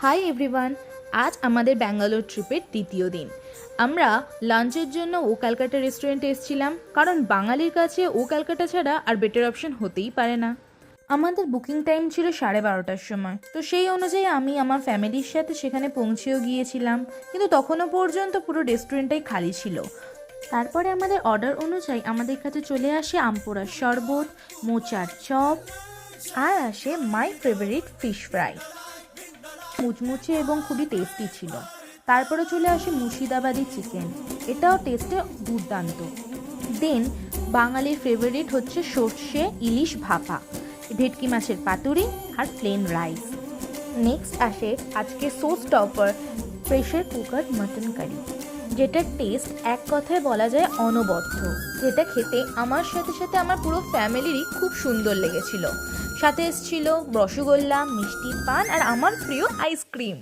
Hi everyone, আজ আমাদের ব্যাঙ্গালোর ট্রিপের দ্বিতীয় দিন। আমরা লাঞ্চের জন্য ও ক্যালকাটা রেস্টুরেন্টে এসেছিলাম, কারণ বাঙালির কাছে ও ক্যালকাটা ছাড়া আর বেটার অপশন হতেই পারে না। আমাদের বুকিং টাইম ছিল 12:30টার সময়, তো সেই অনুযায়ী আমি আমার ফ্যামিলির সাথে সেখানে পৌঁছেও গিয়েছিলাম, কিন্তু তখনও পর্যন্ত পুরো রেস্টুরেন্টটাই খালি ছিল। তারপরে আমাদের অর্ডার অনুযায়ী আমাদের কাছে চলে আসে আমপোড়ার শরবত, মোচার চপ, আর আসে মাই ফেভারিট ফিশ ফ্রাই। মুচমুচে এবং খুবই টেস্টি ছিল। তারপরে চলে আসে মুর্শিদাবাদি চিকেন, এটাও টেস্টে দুর্দান্ত। দেন বাঙালির ফেভারিট হচ্ছে সর্ষে ইলিশ ভাপা, ভেটকি মাছের পাতুরি আর প্লেন রাইস। নেক্সট আসে আজকে সোস টপার প্রেশার কুকার মাটন কারি, যেটার টেস্ট এক কথায় বলা যায় অনবদ্য, যেটা খেতে আমার সাথে সাথে আমার পুরো ফ্যামিলিরই খুব সুন্দর লেগেছিল। সাথে এসেছিল রসগোল্লা, মিষ্টি পান আর আমার প্রিয় আইসক্রিম।